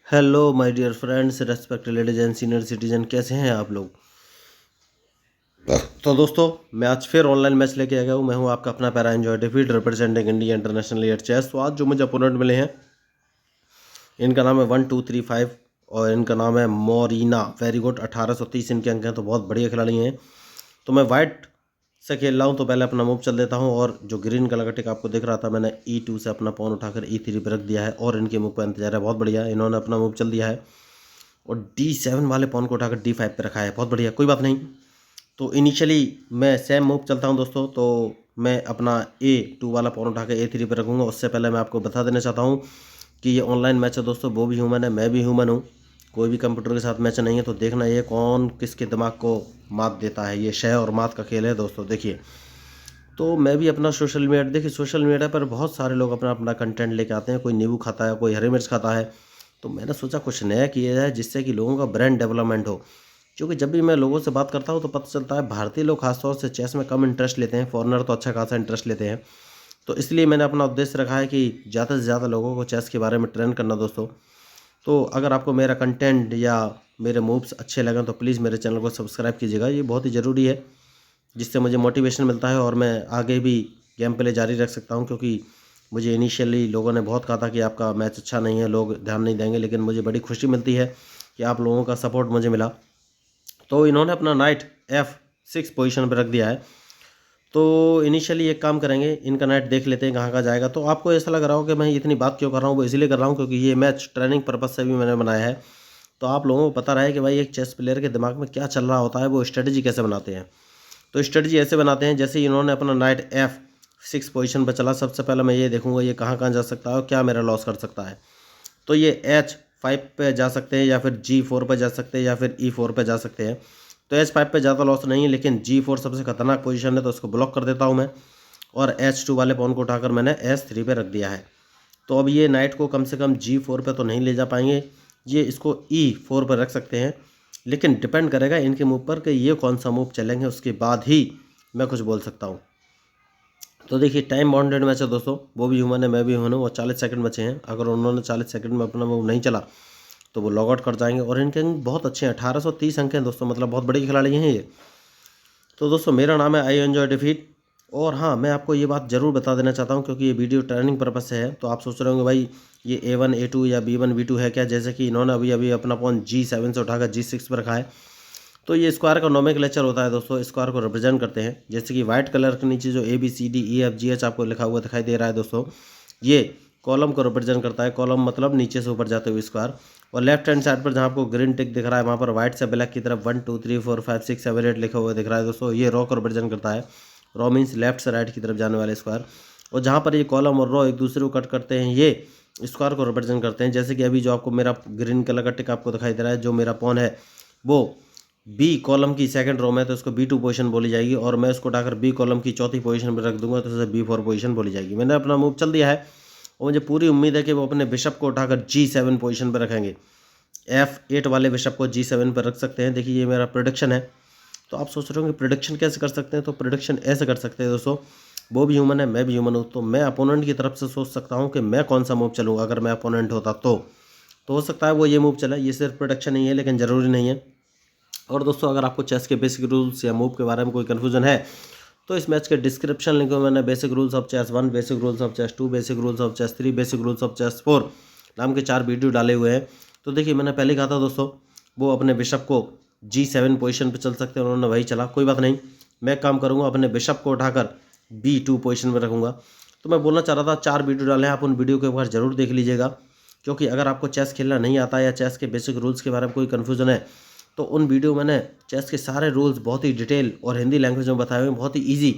Hello my dear friends, respected ladies and senior citizen, कैसे हैं आप लोग। तो दोस्तों, मैं आज फिर ऑनलाइन मैच लेके आ गया हूँ। मैं हूँ आपका अपना पैरा एंजॉय डिफीट representing India international at chess. तो आज जो मुझे अपोनेंट मिले हैं, इनका नाम है 1235 और इनका नाम है मोरिना। वेरी गुड, 1830 इनके अंक हैं, तो बहुत बढ़िया खिलाड़ी हैं। तो मैं वाइट से खेल रहा हूँ, तो पहले अपना मूव चल देता हूँ। और जो ग्रीन कलर का टिक आपको दिख रहा था, मैंने E2 से अपना पॉन उठाकर E3 पर रख दिया है और इनके मूव का इंतजार है। बहुत बढ़िया, इन्होंने अपना मूव चल दिया है और D7 वाले पॉन को उठाकर D5 पे रखा है। बहुत बढ़िया, कोई बात नहीं। तो इनिशियली मैं सेम मूव चलता हूं दोस्तों। तो मैं अपना A2 वाला पॉन उठा के A3 पे रखूँगा। उससे पहले मैं आपको बता देना चाहता हूं कि ये ऑनलाइन मैच है दोस्तों। वो भी ह्यूमन है, मैं भी ह्यूमन हूँ। कोई भी कंप्यूटर के साथ मैच नहीं है। तो देखना ये कौन किसके दिमाग को मात देता है। ये शह और मात का खेल है दोस्तों। देखिए, तो मैं भी अपना सोशल मीडिया, देखिए सोशल मीडिया पर बहुत सारे लोग अपना अपना कंटेंट लेके आते हैं। कोई नींबू खाता है, कोई हरी मिर्च खाता है। तो मैंने सोचा कुछ नया किया जाए जिससे कि लोगों का ब्रांड डेवलपमेंट हो। क्योंकि जब भी मैं लोगों से बात करता हूँ तो पता चलता है भारतीय लोग खासतौर से चेस में कम इंटरेस्ट लेते हैं, फॉरेनर तो अच्छा खासा इंटरेस्ट लेते हैं। तो इसलिए मैंने अपना उद्देश्य रखा है कि ज़्यादा से ज़्यादा लोगों को चेस के बारे में ट्रेन करना दोस्तों। तो अगर आपको मेरा कंटेंट या मेरे मूव्स अच्छे लगें तो प्लीज़ मेरे चैनल को सब्सक्राइब कीजिएगा, ये बहुत ही ज़रूरी है। जिससे मुझे मोटिवेशन मिलता है और मैं आगे भी गेम प्ले जारी रख सकता हूँ। क्योंकि मुझे इनिशियली लोगों ने बहुत कहा था कि आपका मैच अच्छा नहीं है, लोग ध्यान नहीं देंगे, लेकिन मुझे बड़ी खुशी मिलती है कि आप लोगों का सपोर्ट मुझे मिला। तो इन्होंने अपना नाइट F6 पोजीशन पर रख दिया है। तो इनिशियली एक काम करेंगे, इनका नाइट देख लेते हैं कहाँ कहाँ जाएगा। तो आपको ऐसा लग रहा हो कि मैं इतनी बात क्यों कर रहा हूँ, वो इसलिए कर रहा हूँ क्योंकि ये मैच ट्रेनिंग पर्पज़ से भी मैंने बनाया है। तो आप लोगों को पता रहे कि भाई एक चेस प्लेयर के दिमाग में क्या चल रहा होता है, वो स्ट्रेटजी कैसे बनाते हैं। तो स्ट्रेटजी ऐसे बनाते हैं, जैसे इन्होंने अपना नाइट F6 पोजीशन पर चला। सबसे पहले मैं ये देखूंगा ये कहाँ कहाँ जा सकता है और क्या मेरा लॉस कर सकता है। तो ये H5 पे जा सकते हैं या फिर G4 पे जा सकते हैं या फिर E4 पे जा सकते हैं। तो H5 पे ज़्यादा लॉस नहीं है, लेकिन G4 सबसे खतरनाक पोजीशन है, तो उसको ब्लॉक कर देता हूँ मैं। और H2 वाले पॉन को उठाकर मैंने S3 पे रख दिया है। तो अब ये नाइट को कम से कम G4 पे तो नहीं ले जा पाएंगे, ये इसको E4 पर रख सकते हैं। लेकिन डिपेंड करेगा इनके मूव पर कि ये कौन सा मूव चलेंगे, उसके बाद ही मैं कुछ बोल सकता हूँ। तो देखिए, टाइम बाउंडेड मैच है दोस्तों। वो भी ह्यूमन है, मैं भी ह्यूमन हूँ और 40 सेकंड बचे हैं। अगर उन्होंने 40 सेकंड में अपना मूव नहीं चला तो वो लॉग आउट कर जाएंगे। और इनके अंक बहुत अच्छे हैं, 1830 अंक हैं दोस्तों, मतलब बहुत बड़े खिलाड़ी हैं ये। तो दोस्तों, मेरा नाम है आई एंजॉय डिफीट। और हाँ, मैं आपको ये बात ज़रूर बता देना चाहता हूँ क्योंकि ये वीडियो ट्रेनिंग पर्पज से है। तो आप सोच रहे होंगे भाई ये A1 A2 या B1 B2 है क्या, जैसे कि इन्होंने अभी अभी अपना पॉन G7 से उठाकर G6 पर रखा है। तो ये स्क्वायर का नोमेनक्लेचर होता है दोस्तों, स्क्वायर को रिप्रेजेंट करते हैं। जैसे कि वाइट कलर के नीचे जो ABCDEFGH आपको लिखा हुआ दिखाई दे रहा है दोस्तों, ये कॉलम को रिप्रेजेंट करता है। कॉलम मतलब नीचे से ऊपर जाते हुए स्क्वायर। और लेफ्ट हैंड साइड पर जहाँ आपको ग्रीन टिक दिख रहा है, वहाँ पर व्हाइट से ब्लैक की तरफ 1 2 3 4 5 6 7 8 लिखा हुआ दिख रहा है दोस्तों, ये रॉ को रिप्रेजेंट करता है। रॉ मीन्स लेफ्ट से राइट की तरफ जाने वाले स्क्वायर। और जहाँ पर ये कॉलम और रॉ एक दूसरे को कट करते हैं, ये स्क्वायर को रिप्रेजेंट करते हैं। जैसे कि अभी जो आपको मेरा ग्रीन कलर का टिक आपको दिखाई दे रहा है, जो मेरा पॉन है वो बी कॉलम की सेकंड रो में, तो उसको B2 पोजीशन बोली जाएगी। और मैं उसको उठाकर बी कॉलम की चौथी पोजीशन पर रख दूंगा तो उसे B4 पोजीशन बोली जाएगी। मैंने अपना मूव चल दिया है और मुझे पूरी उम्मीद है कि वो अपने बिशप को उठाकर G7 पोजीशन पर रखेंगे। F8 वाले बिशप को G7 पर रख सकते हैं। देखिए, ये मेरा प्रोडिक्शन है। तो आप सोच रहे होंगे प्रोडिक्शन कैसे कर सकते हैं, तो प्रोडिक्शन ऐसे कर सकते हैं दोस्तों। वो भी ह्यूमन है, मैं भी ह्यूमन हूँ। तो मैं अपोनेंट की तरफ से सोच सकता हूँ कि मैं कौन सा मूव चलूँगा अगर मैं अपोनेंट होता तो हो सकता है वो ये मूव चला। ये सिर्फ प्रोडिक्शन नहीं है, लेकिन ज़रूरी नहीं है। और दोस्तों, अगर आपको चेस के बेसिक रूल्स या मूव के बारे में कोई कन्फ्यूजन है तो इस मैच के डिस्क्रिप्शन लिंक में मैंने basic rules of chess 1, basic rules of chess 2, basic rules of chess 3, basic rules of chess 4 नाम के 4 वीडियो डाले हुए हैं। तो देखिए, मैंने पहले कहा था दोस्तों वो अपने बिशप को G7 पोजीशन पे चल सकते हैं, उन्होंने वही चला। कोई बात नहीं, मैं काम करूंगा अपने बिशप को उठाकर B2 पोजीशन में रखूंगा। तो मैं बोलना चाह रहा था 4 वीडियो डाले हैं, आप उन वीडियो को एक बार जरूर देख लीजिएगा। क्योंकि अगर आपको चेस खेलना नहीं आता या चेस के बेसिक रूल्स के बारे में कोई कन्फ्यूजन है तो उन वीडियो मैंने चेस के सारे रूल्स बहुत ही डिटेल और हिंदी लैंग्वेज में बताए हुए हैं, बहुत ही ईजी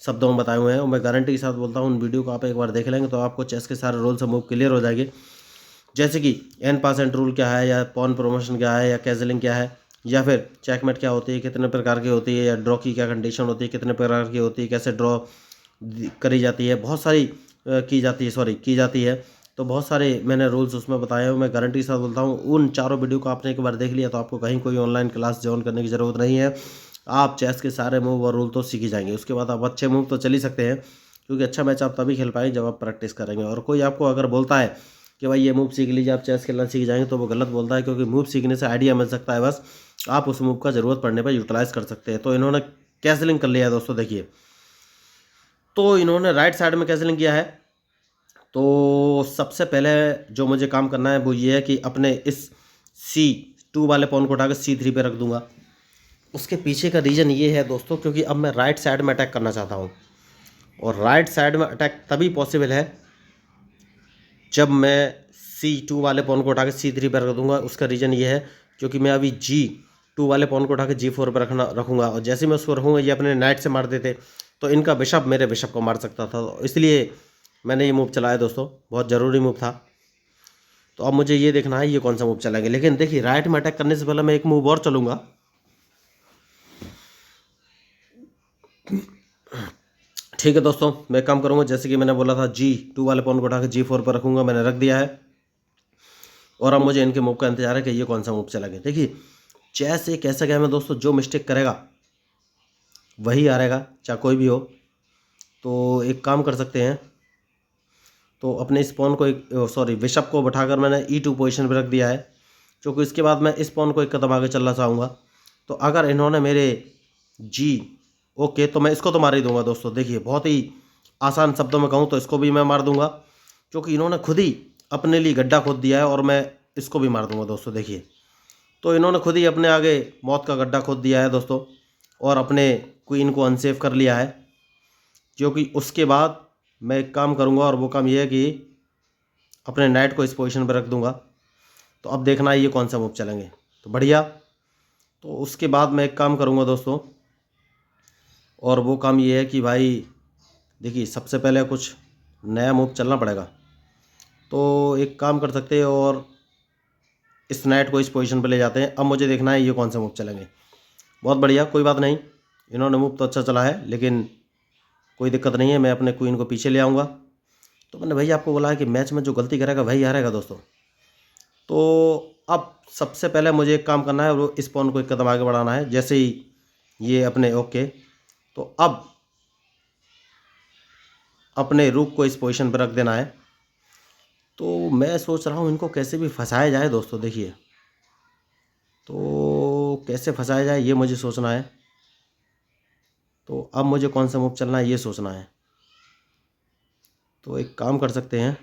शब्दों में बताए हुए हैं। और मैं गारंटी के साथ बोलता हूँ उन वीडियो को आप एक बार देख लेंगे तो आपको चेस के सारे रूल्स और मूव क्लियर हो जाएंगे। जैसे कि N% रूल क्या है, या पॉन प्रमोशन क्या है, या कैजलिंग क्या है, या फिर चेकमेट क्या होती है, कितने प्रकार की होती है, या ड्रॉ की क्या कंडीशन होती है, कितने प्रकार की होती है, कैसे ड्रॉ करी जाती है, बहुत सारी की जाती है। तो बहुत सारे मैंने रूल्स उसमें बताए हैं। मैं गारंटी के साथ बोलता हूँ उन चारों वीडियो को आपने एक बार देख लिया तो आपको कहीं कोई ऑनलाइन क्लास ज्वाइन करने की ज़रूरत नहीं है। आप चेस के सारे मूव और रूल तो सीख ही जाएंगे। उसके बाद आप अच्छे मूव तो चल ही सकते हैं, क्योंकि अच्छा मैच आप तभी खेल पाएंगे जब आप प्रैक्टिस करेंगे। और कोई आपको अगर बोलता है कि भाई ये मूव सीख लीजिए, आप चेस खेलना सीख जाएंगे, तो वो गलत बोलता है, क्योंकि मूव सीखने से आइडिया मिल सकता है, बस आप उस मूव का ज़रूरत पड़ने पर यूटिलाइज कर सकते हैं। तो इन्होंने कैसलिंग कर लिया है दोस्तों, देखिए। तो इन्होंने राइट साइड में कैसलिंग किया है। तो सबसे पहले जो मुझे काम करना है वो ये है कि अपने इस C2 वाले पॉन को उठा कर C3 पे रख दूंगा। उसके पीछे का रीज़न ये है दोस्तों, क्योंकि अब मैं राइट साइड में अटैक करना चाहता हूँ, और राइट साइड में अटैक तभी पॉसिबल है जब मैं C2 वाले पॉन को उठा के C3 पर रख दूंगा। उसका रीज़न ये है क्योंकि मैं अभी G2 वाले पॉन को उठा के G4 पर रखूँगा, और जैसे मैं उसको रखूँगा ये अपने नाइट से मार देते, तो इनका बिशप मेरे बिशप को मार सकता था, तो इसलिए मैंने ये मूव चलाया दोस्तों। बहुत ज़रूरी मूव था। तो अब मुझे ये देखना है ये कौन सा मूव चलाएंगे। लेकिन देखिए, राइट में अटैक करने से पहले मैं एक मूव और चलूँगा। ठीक है दोस्तों, मैं काम करूँगा जैसे कि मैंने बोला था, G2 वाले पॉन को उठा के G4 पर रखूँगा, मैंने रख दिया है। और अब मुझे इनके मूव का इंतजार है कि ये कौन सा मूव चलाएंगे। देखिए, चेस एक ऐसा गेम है दोस्तों, जो मिस्टेक करेगा वही हारेगा, चाहे कोई भी हो। तो एक काम कर सकते हैं, तो अपने इस पॉन को बिशप को बैठाकर मैंने E2 पोजीशन पर रख दिया है, क्योंकि इसके बाद मैं इस पॉन को एक कदम आगे चलना चाहूँगा। तो अगर इन्होंने मेरे ओके, तो मैं इसको तो मार ही दूंगा दोस्तों। देखिए, बहुत ही आसान शब्दों में कहूँ तो इसको भी मैं मार दूंगा, क्योंकि इन्होंने खुद ही अपने लिए गड्ढा खोद दिया है, और मैं इसको भी मार दूंगा दोस्तों। देखिए, तो इन्होंने खुद ही अपने आगे मौत का गड्ढा खोद दिया है दोस्तों, और अपने क्वीन को अनसेफ कर लिया है। क्योंकि उसके बाद मैं एक काम करूँगा, और वो काम ये है कि अपने नाइट को इस पोजीशन पर रख दूंगा। तो अब देखना है ये कौन सा मूव चलेंगे। तो बढ़िया। तो उसके बाद मैं एक काम करूँगा दोस्तों, और वो काम ये है कि भाई देखिए, सबसे पहले कुछ नया मूव चलना पड़ेगा। तो एक काम कर सकते हैं, और इस नाइट को इस पोजीशन पर ले जाते हैं। अब मुझे देखना है ये कौन सा मूव चलेंगे। बहुत बढ़िया, कोई बात नहीं, इन्होंने मूव तो अच्छा चला है, लेकिन कोई दिक्कत नहीं है, मैं अपने क्वीन को पीछे ले आऊँगा। तो मैंने भाई आपको बोला है कि मैच में जो गलती करेगा वही हारेगा दोस्तों। तो अब सबसे पहले मुझे एक काम करना है, वो इस पॉन को एक कदम आगे बढ़ाना है। जैसे ही ये अपने ओके, तो अब अपने रूक को इस पोजीशन पर रख देना है। तो मैं सोच रहा हूँ इनको कैसे भी फंसाया जाए दोस्तों। देखिए, तो कैसे फंसाया जाए ये मुझे सोचना है। तो अब मुझे कौन सा मूव चलना है ये सोचना है। तो एक काम कर सकते हैं,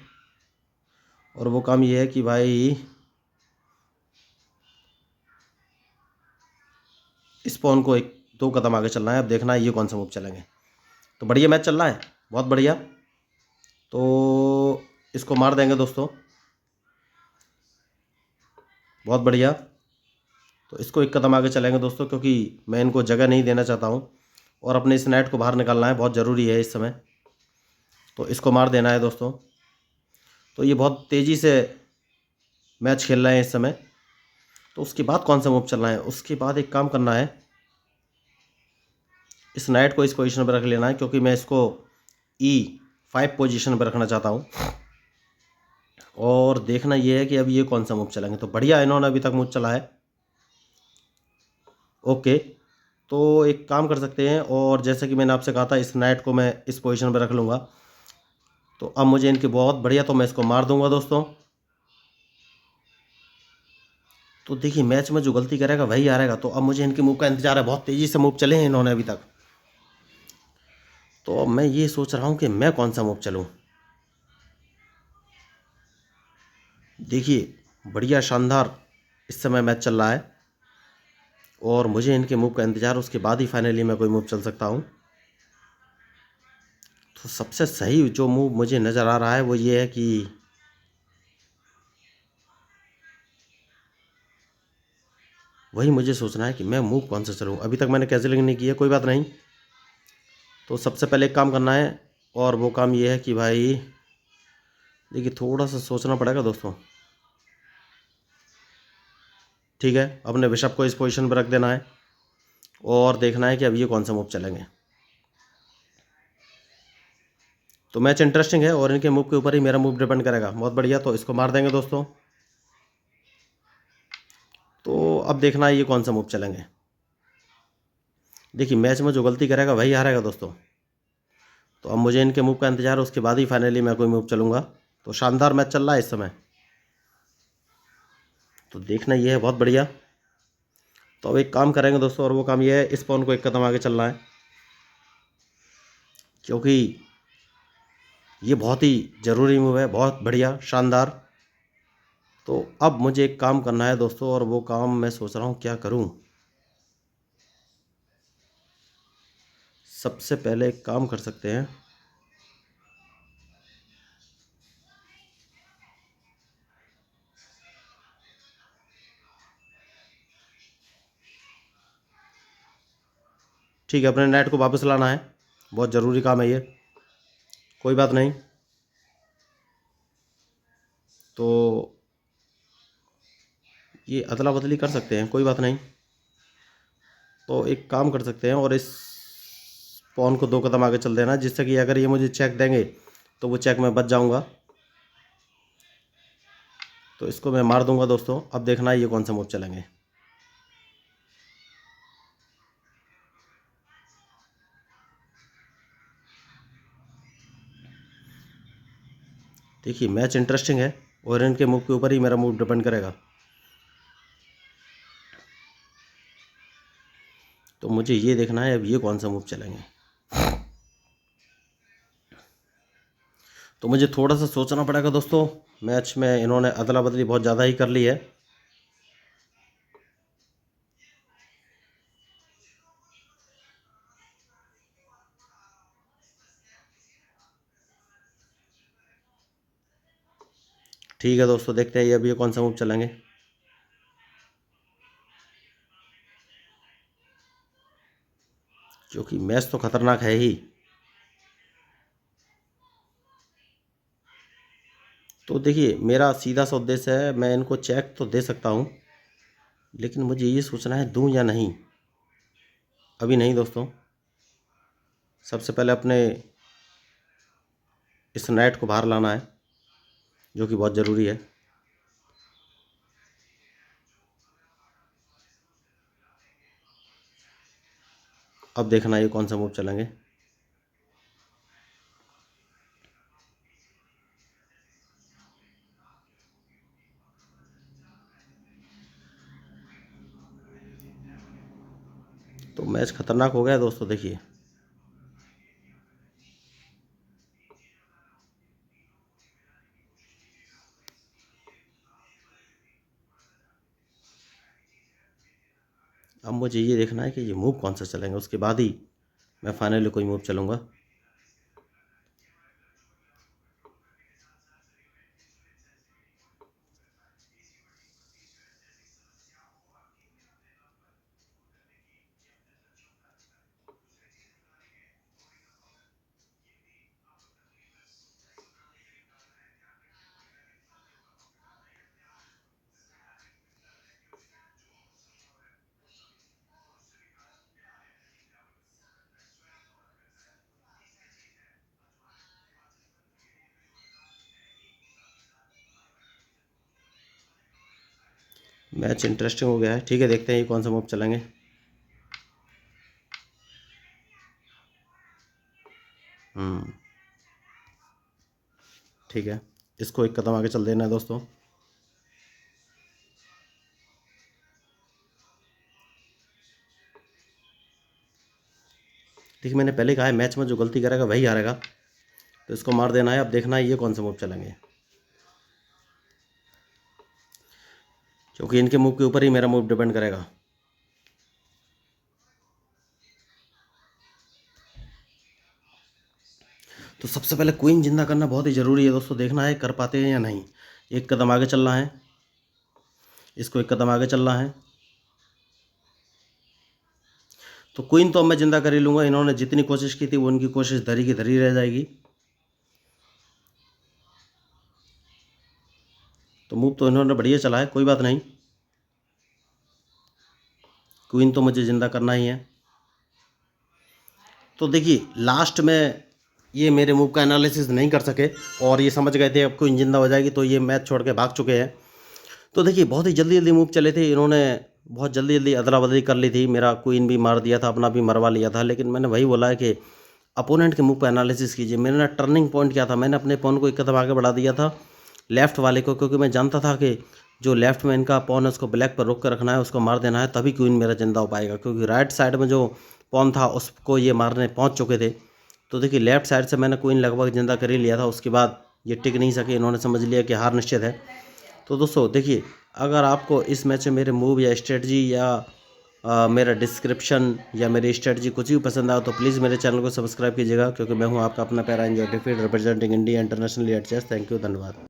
और वो काम ये है कि भाई इस पॉन को एक दो कदम आगे चलना है। अब देखना है ये कौन सा मूव चलेंगे। तो बढ़िया मैच चल रहा है, बहुत बढ़िया। तो इसको मार देंगे दोस्तों, बहुत बढ़िया। तो इसको एक कदम आगे चलेंगे दोस्तों, क्योंकि मैं इनको जगह नहीं देना चाहता हूँ, और अपने इस नेट को बाहर निकालना है, बहुत ज़रूरी है इस समय। तो इसको मार देना है दोस्तों। तो ये बहुत तेज़ी से मैच खेल रहे हैं इस समय। तो उसके बाद कौन सा मूव चलना है, उसके बाद एक काम करना है, इस नाइट को इस पोजीशन पर रख लेना है, क्योंकि मैं इसको E5 पोजीशन पर रखना चाहता हूँ। और देखना ये है कि अब ये कौन सा मूव चलेंगे। तो बढ़िया, इन्होंने अभी तक मूव चला है। ओके, तो एक काम कर सकते हैं, और जैसे कि मैंने आपसे कहा था, इस नाइट को मैं इस पोजीशन पर रख लूँगा। तो अब मुझे इनकी बहुत बढ़िया, तो मैं इसको मार दूंगा दोस्तों। तो देखिए, मैच में जो गलती करेगा वही हारेगा। तो अब मुझे इनके मूव का इंतजार है, बहुत तेज़ी से मूव चले हैं इन्होंने अभी तक। तो अब मैं ये सोच रहा हूँ कि मैं कौन सा मूव चलूँ। देखिए, बढ़िया शानदार इस समय मैच चल रहा है, और मुझे इनके मूव का इंतजार, उसके बाद ही फाइनली मैं कोई मूव चल सकता हूँ। तो सबसे सही जो मूव मुझे नज़र आ रहा है वो ये है कि वही मुझे सोचना है कि मैं मूव कौन सा चलूँ। अभी तक मैंने कैंसिलिंग नहीं की है, कोई बात नहीं। तो सबसे पहले एक काम करना है, और वो काम ये है कि भाई देखिए, थोड़ा सा सोचना पड़ेगा दोस्तों। ठीक है, अपने बिशप को इस पोजीशन पर रख देना है, और देखना है कि अब ये कौन सा मूव चलेंगे। तो मैच इंटरेस्टिंग है, और इनके मूव के ऊपर ही मेरा मूव डिपेंड करेगा। बहुत बढ़िया, तो इसको मार देंगे दोस्तों। तो अब देखना है ये कौन सा मूव चलेंगे। देखिए, मैच में जो गलती करेगा वही हारेगा दोस्तों। तो अब मुझे इनके मूव का इंतजार है, उसके बाद ही फाइनली मैं कोई मूव चलूँगा। तो शानदार मैच चल रहा है इस समय। तो देखना ये है बहुत बढ़िया। तो अब एक काम करेंगे दोस्तों, और वो काम ये है, इस पॉन को एक कदम आगे चलना है, क्योंकि ये बहुत ही ज़रूरी मूव है, बहुत बढ़िया शानदार। तो अब मुझे एक काम करना है दोस्तों, और वो काम मैं सोच रहा हूँ क्या करूँ। सबसे पहले एक काम कर सकते हैं, ठीक है, अपने नेट को वापस लाना है, बहुत ज़रूरी काम है ये। कोई बात नहीं, तो ये अदला बदली कर सकते हैं, कोई बात नहीं। तो एक काम कर सकते हैं, और इस पॉन को 2 कदम आगे चल देना, जिससे कि अगर ये मुझे चेक देंगे तो वो चेक में बच जाऊंगा। तो इसको मैं मार दूंगा दोस्तों। अब देखना है ये कौन सा मूव चलेंगे। देखिए मैच इंटरेस्टिंग है, और इनके मूव के ऊपर ही मेरा मूव डिपेंड करेगा। तो मुझे ये देखना है अब ये कौन सा मूव चलेंगे। तो मुझे थोड़ा सा सोचना पड़ेगा दोस्तों। मैच में इन्होंने अदला बदली बहुत ज़्यादा ही कर ली है। ठीक है दोस्तों, देखते हैं ये अभी कौन सा मूव चलेंगे। क्योंकि मैच तो खतरनाक है ही। तो देखिए मेरा सीधा सा उद्देश्य है, मैं इनको चेक तो दे सकता हूँ, लेकिन मुझे ये सोचना है दूं या नहीं। अभी नहीं दोस्तों, सबसे पहले अपने इस नेट को बाहर लाना है, जो कि बहुत ज़रूरी है। अब देखना ये कौन सा मूव चलेंगे। तो मैच खतरनाक हो गया दोस्तों, देखिए। अब मुझे ये देखना है कि ये मूव कौन सा चलेंगे, उसके बाद ही मैं फाइनली कोई मूव चलूँगा। मैच इंटरेस्टिंग हो गया है, ठीक है, देखते हैं ये कौन सा मूव चलेंगे। ठीक है, इसको एक कदम आगे चल देना है दोस्तों। देखिए मैंने पहले कहा है, मैच में जो गलती करेगा वही हारेगा। तो इसको मार देना है। अब देखना है ये कौन सा मूव चलेंगे, क्योंकि इनके मूव के ऊपर ही मेरा मूव डिपेंड करेगा। तो सबसे पहले क्वीन जिंदा करना बहुत ही ज़रूरी है दोस्तों, देखना है कर पाते हैं या नहीं। एक कदम आगे चलना है, इसको एक कदम आगे चलना है। तो क्वीन तो अब मैं जिंदा कर ही लूँगा, इन्होंने जितनी कोशिश की थी वो उनकी कोशिश धरी की धरी रह जाएगी। तो मूव तो इन्होंने बढ़िया चला है, कोई बात नहीं। क्वीन तो मुझे जिंदा करना ही है। तो देखिए लास्ट में ये मेरे मूव का एनालिसिस नहीं कर सके, और ये समझ गए थे अब क्वीन जिंदा हो जाएगी, तो ये मैच छोड़ के भाग चुके हैं। तो देखिए बहुत ही जल्दी जल्दी मूव चले थे इन्होंने, बहुत जल्दी जल्दी अदला बदली कर ली थी। मेरा क्वीन भी मार दिया था, अपना भी मरवा लिया था। लेकिन मैंने वही बोला है कि अपोनेंट के मूव पर एनालिसिस कीजिए। मैंने टर्निंग पॉइंट क्या था, मैंने अपने पॉन को एक कदम आगे बढ़ा दिया था लेफ़्ट वाले को, क्योंकि मैं जानता था कि जो लेफ्ट में इनका पॉन है उसको ब्लैक पर रोक कर रखना है, उसको मार देना है, तभी क्वीन मेरा जिंदा हो पाएगा, क्योंकि राइट साइड में जो पॉन था उसको ये मारने पहुंच चुके थे। तो देखिए लेफ्ट साइड से मैंने क्वीन लगभग जिंदा कर ही लिया था, उसके बाद ये टिक नहीं सके, इन्होंने समझ लिया कि हार निश्चित है। तो दोस्तों देखिए, अगर आपको इस मैच में मेरे मूव या स्ट्रेटजी या मेरा डिस्क्रिप्शन या मेरी स्ट्रेटजी कुछ भी पसंद आया तो प्लीज़ मेरे चैनल को सब्सक्राइब कीजिएगा, क्योंकि मैं हूं आपका अपना पैरा एंजॉय डिफीट representing India internationally at chess. Thank you, धन्यवाद।